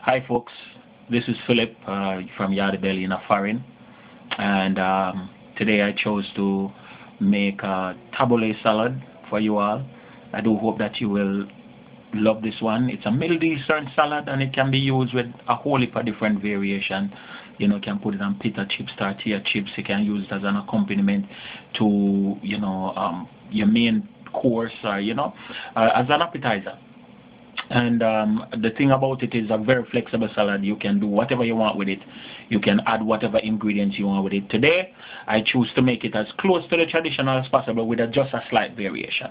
Hi folks, this is Philip from Yardie in a foreign, and today I chose to make a tabbouleh salad for you all. I do hope that you will love this one. It's a Middle Eastern salad and it can be used with a whole heap of different variation. You know, you can put it on pita chips, tortilla chips. You can use it as an accompaniment to, your main course or, as an appetizer. And the thing about it is a very flexible salad. You can do whatever you want with it. You can add whatever ingredients you want with it. Today, I choose to make it as close to the traditional as possible with just a slight variation.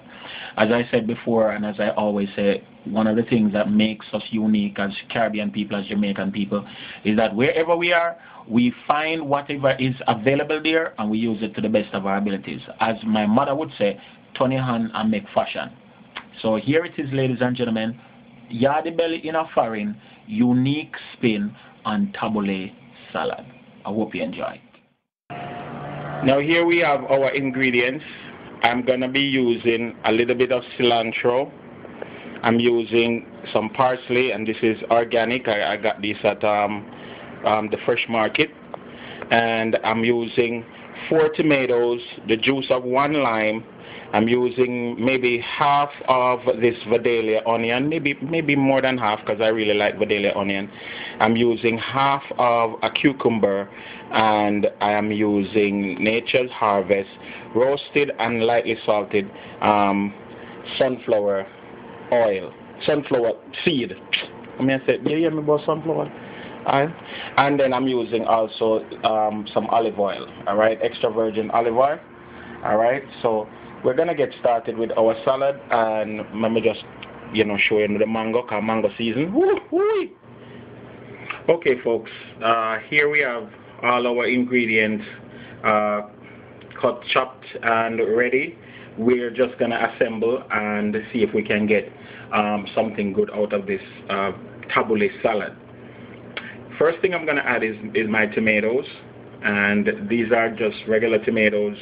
As I said before, and as I always say, one of the things that makes us unique as Caribbean people, as Jamaican people, is that wherever we are, we find whatever is available there and we use it to the best of our abilities. As my mother would say, turn your hand and make fashion. So here it is, ladies and gentlemen. Yardie in a foreign, unique spin on tabbouleh salad. I hope you enjoy it. Now here we have our ingredients. I'm going to be using a little bit of cilantro. I'm using some parsley, and this is organic. I got this at the fresh market. And I'm using 4 tomatoes, the juice of 1 lime. I'm using maybe half of this Vidalia onion, maybe more than half because I really like Vidalia onion. I'm using half of a cucumber, and I am using Nature's Harvest roasted and lightly salted sunflower oil, sunflower seed. I mean, I said, you hear me about sunflower oil? And then I'm using also some olive oil, all right, extra virgin olive oil, all right. So we're gonna get started with our salad, and let me just, show you the mango, cause mango season. Woo, woo. Okay, folks. Here we have all our ingredients cut, chopped, and ready. We're just gonna assemble and see if we can get something good out of this tabbouleh salad. First thing I'm gonna add is my tomatoes, and these are just regular tomatoes,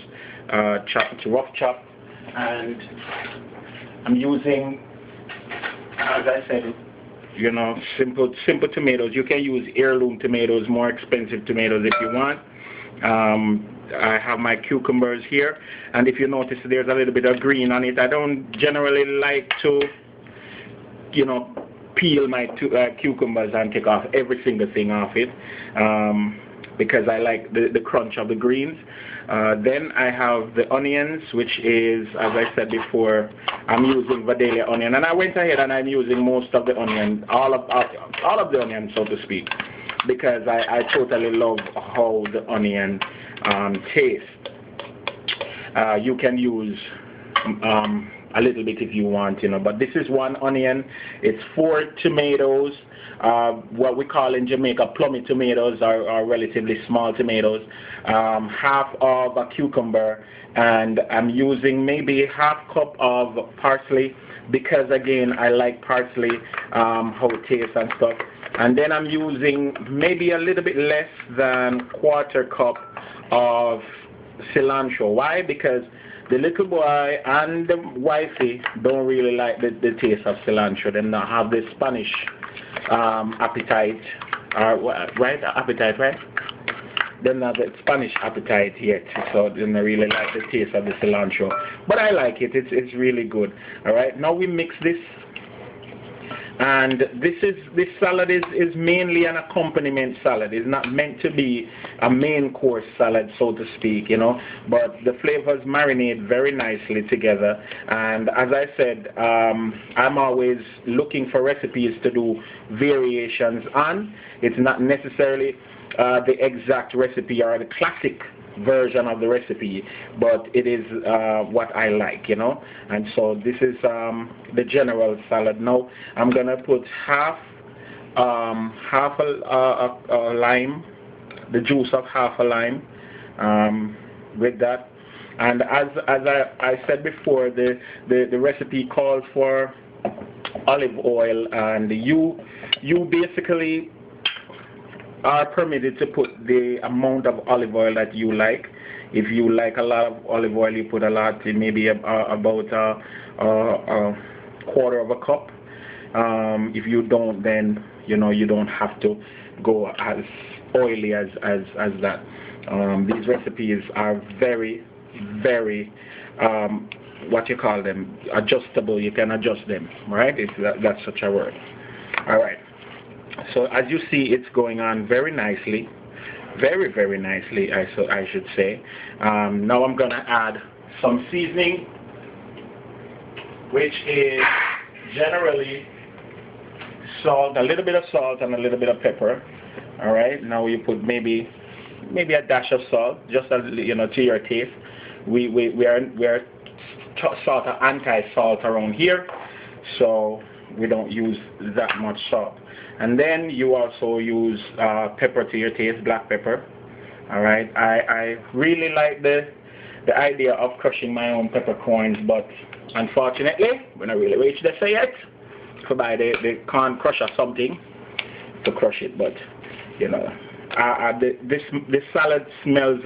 chopped, rough chopped. And I'm using, as I said, simple tomatoes. You can use heirloom tomatoes, more expensive tomatoes if you want. I have my cucumbers here, and if you notice, there's a little bit of green on it. I don't generally like to, peel my cucumbers and take off every single thing off it, because I like the crunch of the greens. Then I have the onions, which is, as I said before, I'm using Vidalia onion, and I went ahead and I'm using most of the onion, all of the onion, so to speak, because I totally love how the onion tastes. You can use a little bit if you want, but this is 1 onion. It's 4 tomatoes. What we call in Jamaica plummy tomatoes are relatively small tomatoes, half of a cucumber, and I'm using maybe ½ cup of parsley because, again, I like parsley, how it tastes and stuff. And then I'm using maybe a little bit less than ½ cup of cilantro. Why? Because the little boy and the wifey don't really like the taste of cilantro. They don't have the Spanish appetite, right? Appetite, right? They don't have the Spanish appetite yet, so they don't really like the taste of the cilantro. But I like it. It's really good. All right. Now we mix this, and this salad is mainly an accompaniment salad. It's not meant to be a main course salad, so to speak, but the flavors marinate very nicely together. And as I said, I'm always looking for recipes to do variations on. It's not necessarily the exact recipe or the classic version of the recipe, but it is what I like, and so this is the general salad. Now I'm gonna put half a lime, the juice of half a lime, with that. And as I said before, the recipe calls for olive oil, and you basically are permitted to put the amount of olive oil that you like. If you like a lot of olive oil, you put a lot, maybe about a quarter of a cup. If you don't, then you know you don't have to go as oily as that. These recipes are very, very what you call them, adjustable. You can adjust them, right? That's such a word. All right. So as you see, it's going on very nicely, very, very nicely, I should say. Now I'm gonna add some seasoning, which is generally salt, a little bit of salt and a little bit of pepper. All right. Now you put maybe a dash of salt, just you know, to your taste. We are sort of anti-salt around here, so we don't use that much salt. And then you also use pepper to your taste, black pepper. All right. I really like the idea of crushing my own peppercorns, but unfortunately, when I really reach the say yet, to buy the corn crusher something to crush it. But you know, this salad smells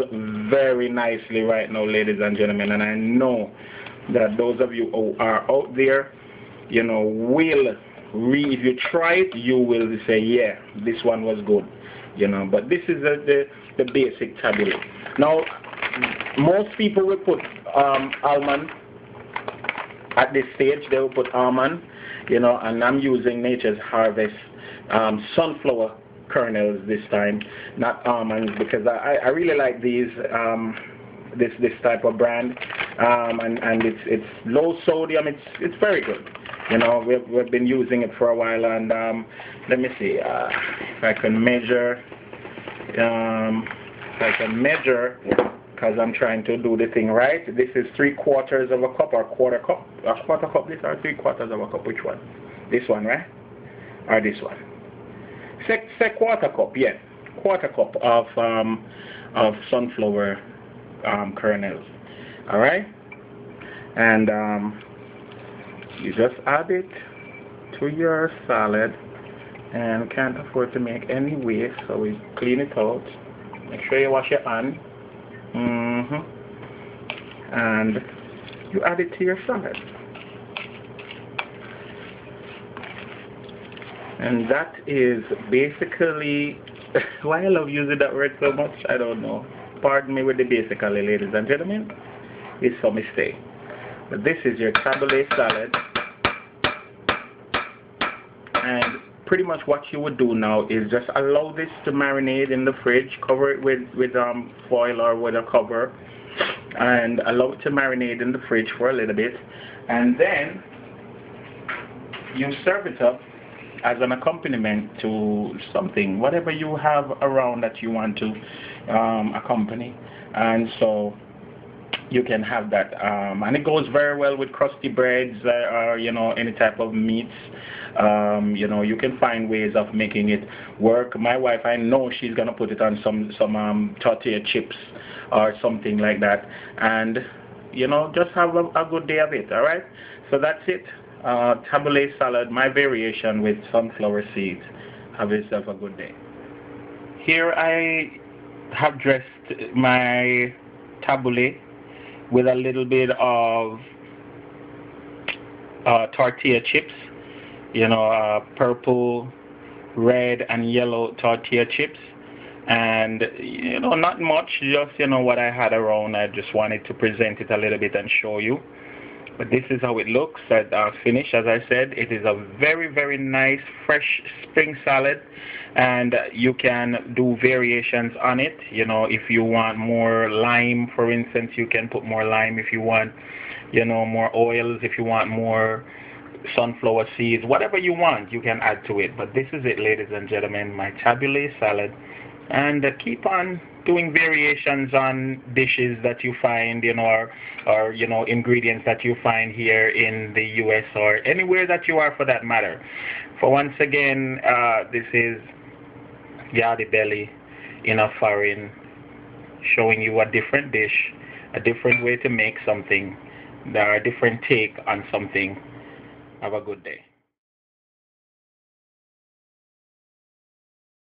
very nicely right now, ladies and gentlemen, and I know that those of you who are out there, you know, if you try it, you will say, yeah, this one was good, you know. But this is the basic tabbouleh. Now, most people will put almond at this stage. They will put almond, you know, and I'm using Nature's Harvest sunflower kernels this time, not almonds, because I really like these this type of brand, and it's low sodium. It's very good. You know, we've been using it for a while, and let me see if I can measure. Because I'm trying to do the thing right. This is 3/4 of a cup or quarter cup. A quarter cup. This or 3/4 of a cup. Which one? This one, right? Or this one? Say quarter cup. Yeah, quarter cup of sunflower kernels. All right, and you just add it to your salad, and can't afford to make any waste, so we clean it out. Make sure you wash your hand. And you add it to your salad. And that is basically why I love using that word so much, I don't know. Pardon me with the basically, ladies and gentlemen. It's a mistake. But this is your tabbouleh salad. And pretty much what you would do now is just allow this to marinate in the fridge, cover it with foil or with a cover, and allow it to marinate in the fridge for a little bit, and then you serve it up as an accompaniment to something, whatever you have around that you want to accompany. And so you can have that, and it goes very well with crusty breads or you know, any type of meats. You know, you can find ways of making it work. My wife, I know she's gonna put it on some tortilla chips or something like that, and you know, just have a good day of it. All right, so that's it. Tabbouleh salad, my variation with sunflower seeds. Have yourself a good day. Here I have dressed my tabbouleh with a little bit of tortilla chips, you know, purple, red, and yellow tortilla chips, and you know, not much, just you know what I had around. I just wanted to present it a little bit and show you. But this is how it looks at finish. As I said, it is a very, very nice fresh spring salad, and you can do variations on it. You know, if you want more lime, for instance, you can put more lime. If you want, you know, more oils, if you want more sunflower seeds, whatever you want, you can add to it. But this is it, ladies and gentlemen, my tabbouleh salad. And keep on doing variations on dishes that you find, you know, or you know, ingredients that you find here in the US or anywhere that you are for that matter. For once again, this is Yardie Belly in a foreign, showing you a different dish, a different way to make something, a different take on something. Have a good day.